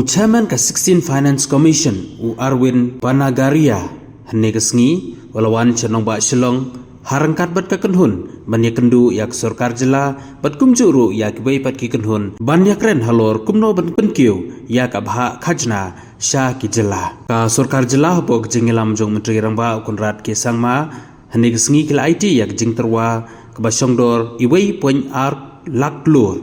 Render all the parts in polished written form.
Chairman ka 16 Finance Commission Arwin Panagaria hane kesngi walawan chanong ba shilong harangkat bat ka kenhun banya kendu yak sarkar jylla bat kumjuru yak bai pat ki kenhun banya kren halor kumno ban kyntiew yak bhah khajna sha ki jylla ka sarkar jylla bok jingilam jong menteri rangba kunrat ke sangma hane kesngi kila IT yak jing terwa ka basongdor iwei point ar lak lur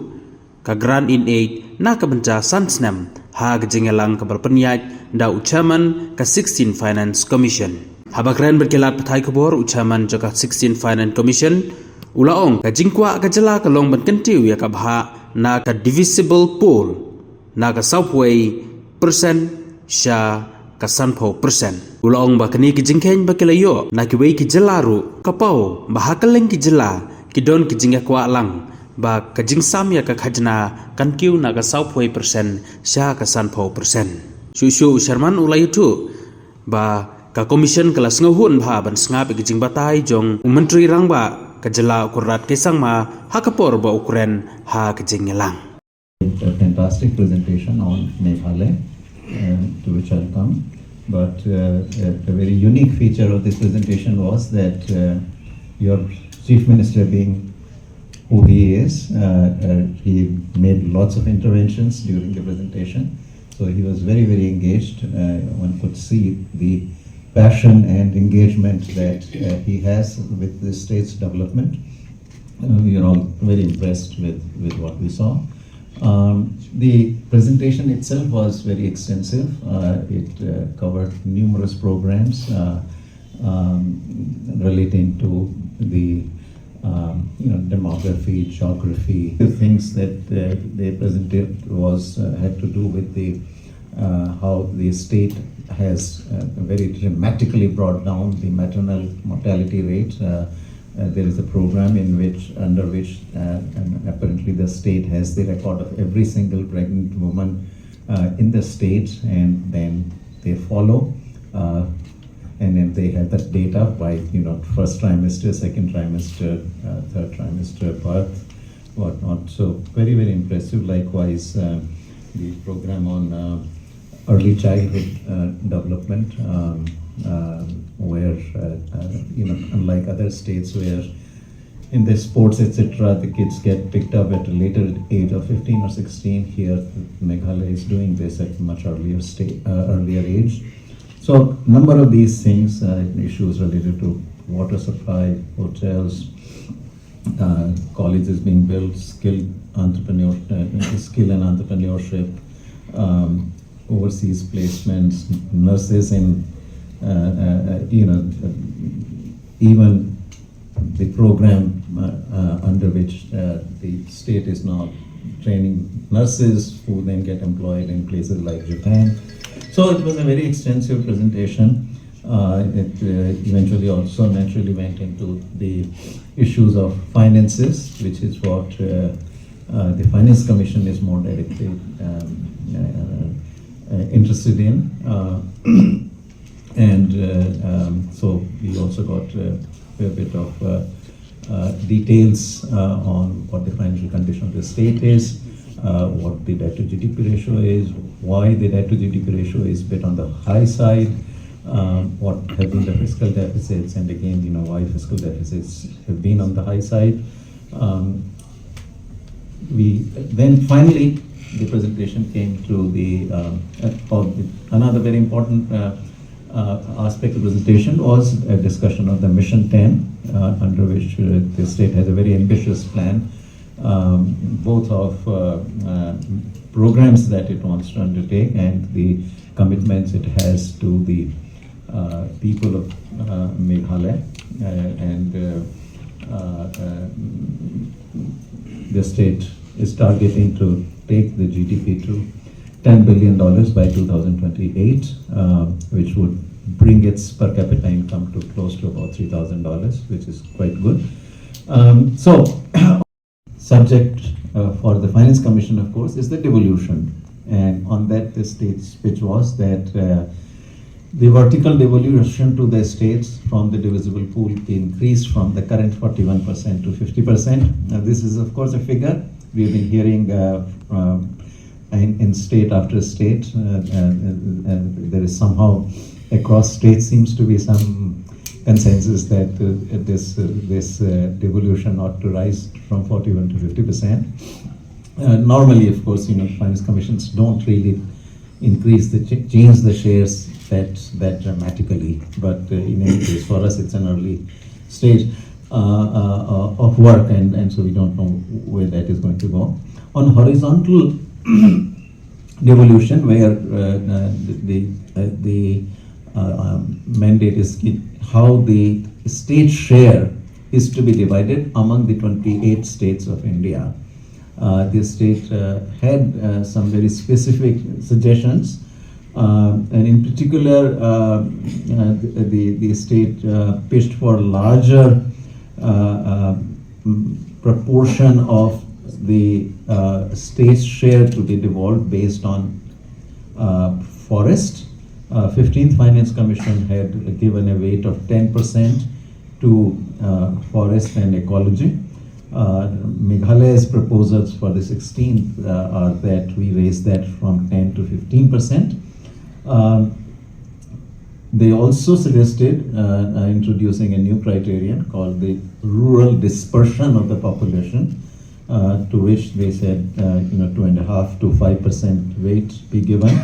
ka grant in aid na ka benca sansnam ha kejingelang keberpeniat da ucaman ke 16 Finance Commission. Habakren berkilat petai kebor ucaman joka 16 Finance Commission ulaong ka jingkwa ka jylla ka long ban kyntiew ya ka bhah na ka divisible pool na ka subway percent sha ka sanpho percent. Ulaong ba kini ki jingkhen ba kilayo na ki wei ki jylla ru kapau bah kaleng ki jylla ki don ki jingya kwa lang ba kajing sam ya ka khajna kyntiew na ka subway percent sha ka sanpho percent. Shushu Sharman ulai tu ba ka commission kelas ngahun bha ban sngap ki jing batai jong menteri rangba ka jylla kurat kesang ma ha kapor ba ukren ha kajing ngelang. A fantastic presentation on Meghalaya to which I'll come, but a very unique feature of this presentation was that your Chief Minister, being who he is, he made lots of interventions during the presentation, so he was very engaged. One could see the passion and engagement that he has with the state's development. We are all very impressed with what we saw. The presentation itself was very extensive. It covered numerous programs relating to the demography, geography. The things that they presented was had to do with the how the state has very dramatically brought down the maternal mortality rate. There is a program under which apparently the state has the record of every single pregnant woman in the state, and then they follow. And then they have that data by first trimester, second trimester, third trimester, birth, whatnot. So very impressive. Likewise, the program on early childhood development, where unlike other states where in the sports etc. the kids get picked up at a later age of 15 or 16, here Meghalaya is doing this at much earlier age. So number of these things, issues related to water supply, hotels, colleges being built, skill and entrepreneurship, overseas placements, nurses in even the program under which the state is now training nurses who then get employed in places like Japan. So it was a very extensive presentation. It eventually also naturally went into the issues of finances, which is what the Finance Commission is more directly interested in. So we also got a bit of details on what the financial condition of the state is, what the debt to GDP ratio is, why the debt to GDP ratio is a bit on the high side, what have been the fiscal deficits, and again, why fiscal deficits have been on the high side. Then finally, the presentation came to the another very important aspect of the presentation was a discussion of the Mission 10, under which the state has a very ambitious plan, both of programs that it wants to undertake and the commitments it has to the people of Meghalaya, and the state is targeting to take the GDP to $10 billion by 2028, which would bring its per capita income to close to about $3,000, which is quite good. Subject for the Finance Commission, of course, is the devolution. And on that, the state's pitch was that the vertical devolution to the states from the divisible pool increased from the current 41% to 50%. Now, this is, of course, a figure we've been hearing in state after state. There is somehow across states seems to be some consensus that this devolution ought to rise from 41 to 50%. Normally, of course, finance commissions don't really increase change the shares that dramatically. But in any case, for us, it's an early stage of work, and so we don't know where that is going to go. On horizontal devolution, where the mandate is how the state share is to be divided among the 28 states of India. The state had some very specific suggestions, and in particular, the state pitched for larger proportion of the state's share to be devolved based on forest. 15th Finance Commission had given a weight of 10% to forest and ecology. Meghalaya's proposals for the 16th are that we raise that from 10 to 15%. They also suggested introducing a new criterion called the rural dispersion of the population, to which they said 2.5 to 5% weight be given.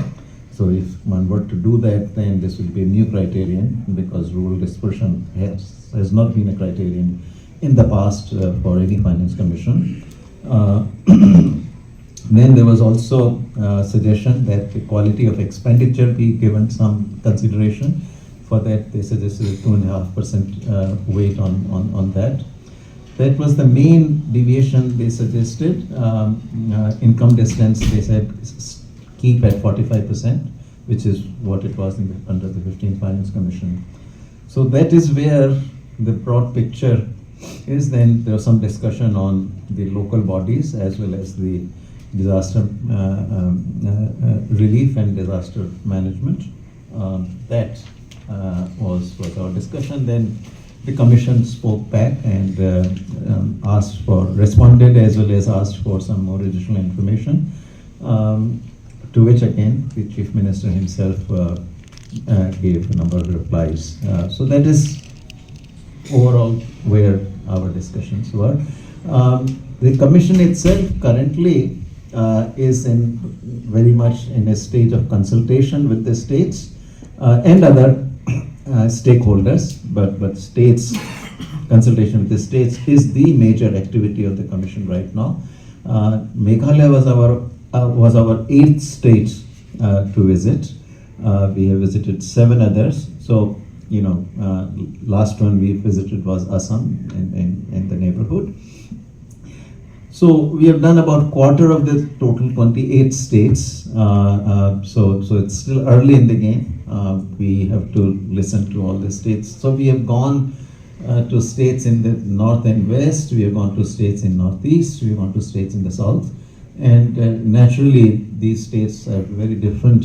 So if one were to do that, then this would be a new criterion, because rural dispersion has not been a criterion in the past for any finance commission. Then there was also a suggestion that the quality of expenditure be given some consideration. For that, they suggested a 2.5% weight on that. That was the main deviation they suggested. Income distance, they said, keep at 45%, which is what it was under the 15th Finance Commission. So that is where the broad picture is. Then there was some discussion on the local bodies as well as the disaster relief and disaster management. That was our discussion. Then the commission spoke back and responded as well as asked for some more additional information, to which again the Chief Minister himself gave a number of replies. So that is overall where our discussions were. The commission itself currently is very much in a state of consultation with the states and other stakeholders, but states consultation with the states is the major activity of the commission right now. Meghalaya was our 8th state to visit. We have visited 7 others. So last one we visited was Assam in the neighborhood. So we have done about quarter of the total 28 states. So it's still early in the game. We have to listen to all the states. So we have gone to states in the north and west. We have gone to states in northeast. We have gone to states in the south. And naturally, these states have very different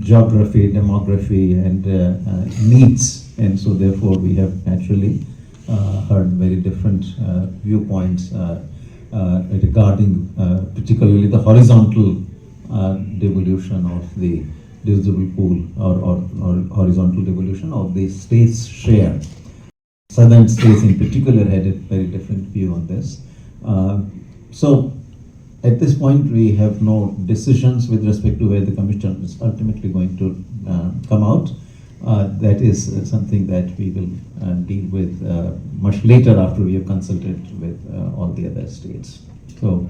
geography, demography, and needs. And so therefore, we have naturally heard very different viewpoints regarding particularly the horizontal devolution of the divisible pool or horizontal devolution of the state's share. Southern states in particular had a very different view on this. So at this point we have no decisions with respect to where the commission is ultimately going to come out. That is something that we will deal with much later after we have consulted with all the other states. So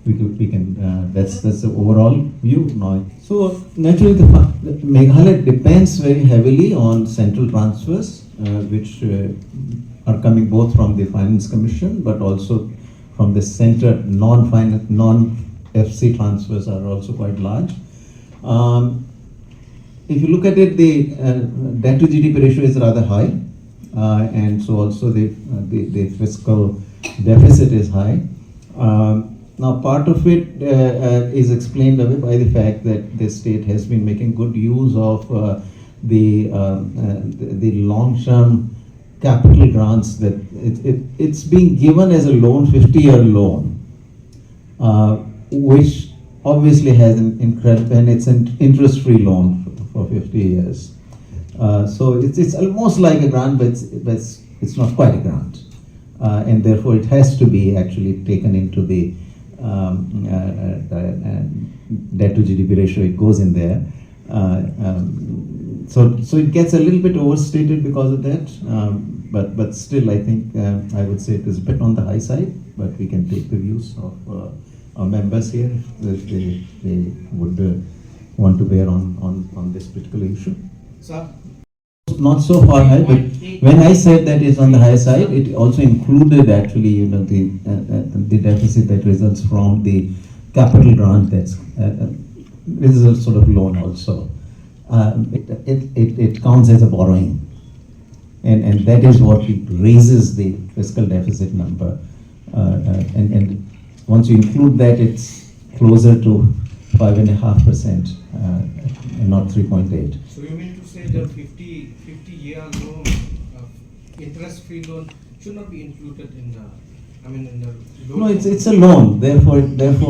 we can that's the overall view now. So naturally, the Meghalaya depends very heavily on central transfers, which are coming both from the Finance Commission, but also from the center. Non-FC transfers are also quite large. If you look at it, the debt to GDP ratio is rather high, and so also the fiscal deficit is high. Now, part of it is explained away by the fact that the state has been making good use of the long-term capital grants. That it's being given as a loan, 50-year loan, which obviously has an incredible, and it's an interest-free loan for 50 years. So it's almost like a grant, but it's not quite a grant. And therefore it has to be actually taken into the debt to GDP ratio. It goes in there. So it gets a little bit overstated because of that. But still, I think I would say it is a bit on the high side. But we can take the views of our members here if they would want to bear on this particular issue. Sir, Not so far high, but when I said that it's on the high side, it also included actually, the deficit that results from the capital grant. This is a sort of loan also. It counts as a borrowing, and that is what raises the fiscal deficit number. And once you include that, it's closer to 5.5%, not 3.8. so you mean to say the 50-year loan, interest-free loan should not be included in the, in the loan? No, it's a loan. Therefore,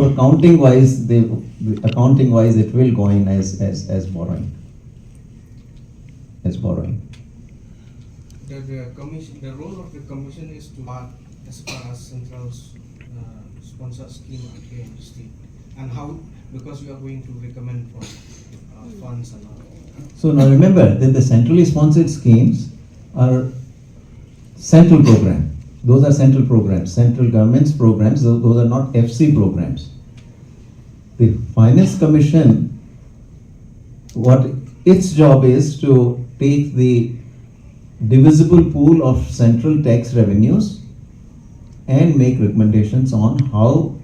accounting wise, it will go in as borrowing. As borrowing. The commission, the role of the commission is to act as far as central sponsor scheme are here in the state, and how, because we are going to recommend for funds and all. So now remember that the centrally sponsored schemes are central program. Those are central programs, central government's programs. Those are not FC programs. The Finance Commission, what its job is to take the divisible pool of central tax revenues and make recommendations on how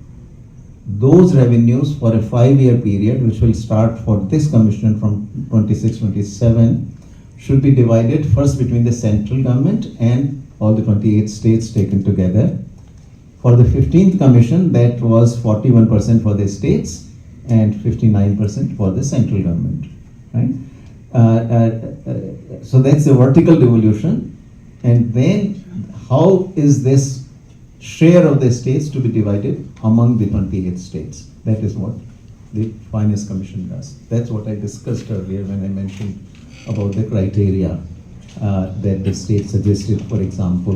those revenues for a 5-year period, which will start for this commission from 26-27, should be divided first between the central government and all the 28 states taken together. For the 15th commission, that was 41% for the states and 59% for the central government, right? So that's the vertical devolution. And then how is this share of the states to be divided among the 28 states? That is what the Finance Commission does. That's what I discussed earlier when I mentioned about the criteria that the state suggested. For example,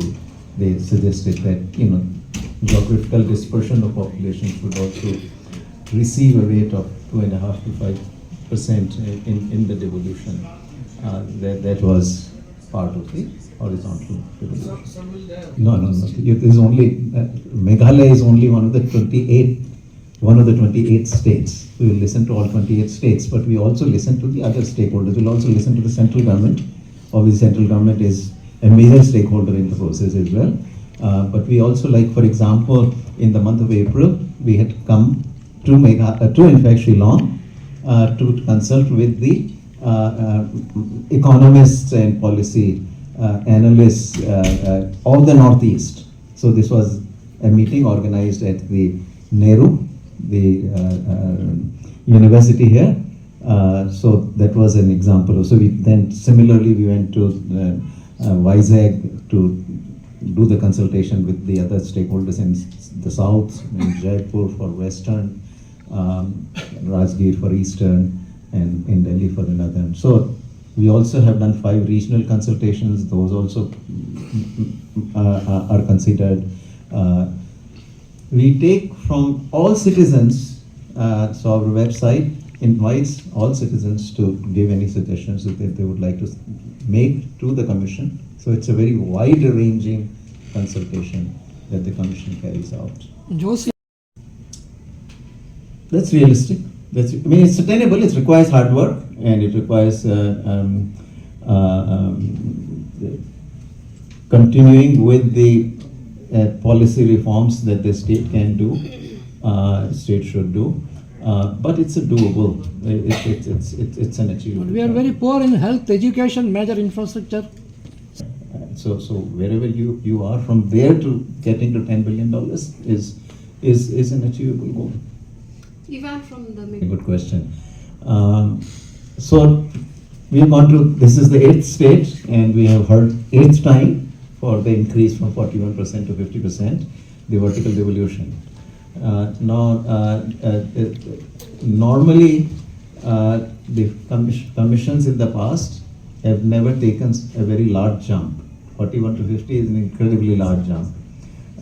they suggested that geographical dispersion of population should also receive a weight of 2.5 to 5% in the devolution. That was part of the horizontal devolution. So will the No. It is only Meghalaya is only one of the 28 states. We will listen to all 28 states, but we also listen to the other stakeholders. We'll also listen to the central government. Obviously, central government is a major stakeholder in the process as well. But we also, like for example, in the month of April, we had come to in fact Shillong to consult with the economists and policy analysts of the Northeast. So this was a meeting organized at the Nehru, the university here. So that was an example. So similarly we went to Vizag to do the consultation with the other stakeholders in the south, in Jaipur for western, Rajgir for eastern, and in Delhi for the northern. So we also have done 5 regional consultations. Those also are considered. We take from all citizens, so our website invites all citizens to give any suggestions that they would like to make to the commission. So it's a very wide-ranging consultation that the commission carries out. That's realistic. It's attainable. It requires hard work, and it requires continuing with the policy reforms that the state can do, state should do. But it's a doable. It's an achievable. We are very poor in health, education, major infrastructure. So wherever you are, from there to getting to $10 billion is an achievable goal. Even from the Good question. So we have gone to, this is the 8th state, and we have heard 8th time for the increase from 41% to 50%, the vertical devolution. Normally, the commissions in the past have never taken a very large jump. 41 to 50 is an incredibly large jump.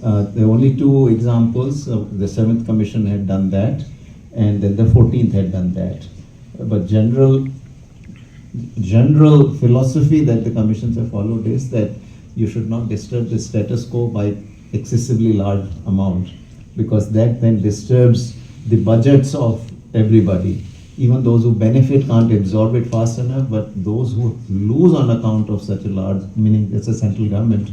There are only two examples. The 7th Commission had done that, and then the 14th had done that. But general philosophy that the commissions have followed is that you should not disturb the status quo by excessively large amount, because that then disturbs the budgets of everybody. Even those who benefit can't absorb it fast enough, but those who lose on account of such a large, meaning it's a central government,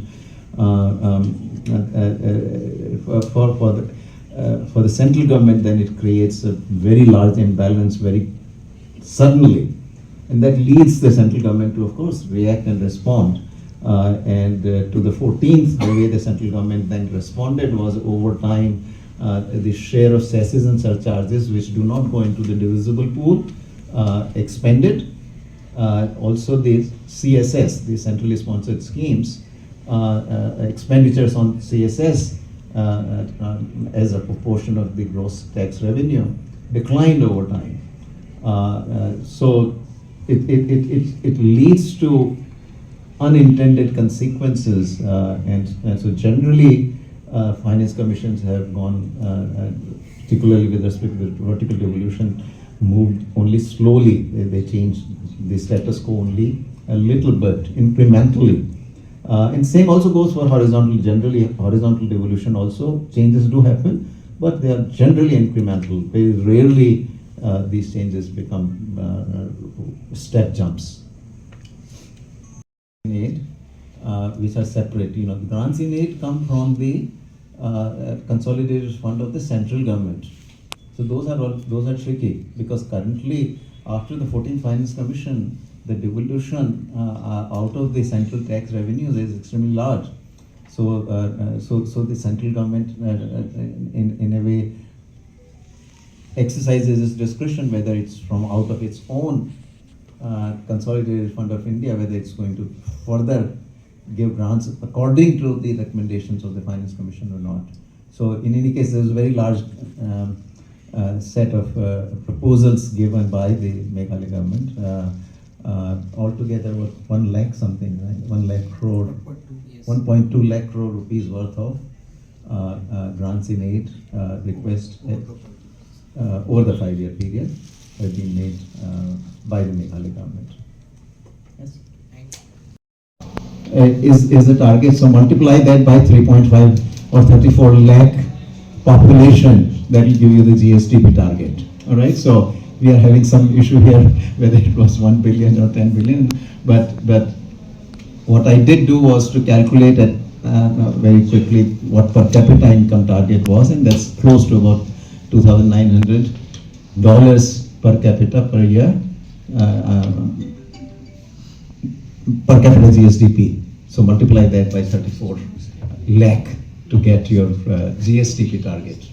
for the central government, then it creates a very large imbalance very suddenly. And that leads the central government to, of course, react and respond. To the 14th, the way the central government then responded was over time, the share of cesses and surcharges which do not go into the divisible pool expended. Also the CSS, the centrally sponsored schemes, expenditures on CSS as a proportion of the gross tax revenue declined over time. So it leads to unintended consequences, and so generally finance commissions have gone, particularly with respect to vertical devolution, moved only slowly. They changed the status quo only a little bit, incrementally. And same also goes for horizontal. Generally, horizontal devolution also, changes do happen, but they are generally incremental. Very rarely these changes become step jumps. Aid, which are separate. You know, the grants in aid come from the consolidated fund of the central government. So those are tricky, because currently, after the 14th Finance Commission, the devolution out of the central tax revenues is extremely large. So the central government, in a way, exercises its discretion whether it's from out of its own consolidated fund of India, whether it's going to further give grants according to the recommendations of the Finance Commission or not. So in any case, there's a very large set of proposals given by the Meghalaya government. Altogether, what 1 lakh something, right? 1 lakh crore, 1.2 lakh crore rupees worth of grants in aid request over the 5-year period have been made by the Meghalaya government. Yes. Is the target. So multiply that by 3.5 or 34 lakh population, that will give you the GSTP target. All right. So we are having some issue here whether it was 1 billion or 10 billion. But what I did do was to calculate it very quickly what per capita income target was, and that's close to about $2,900 per capita per year, per capita GSDP. So multiply that by 34 lakh to get your GSDP target.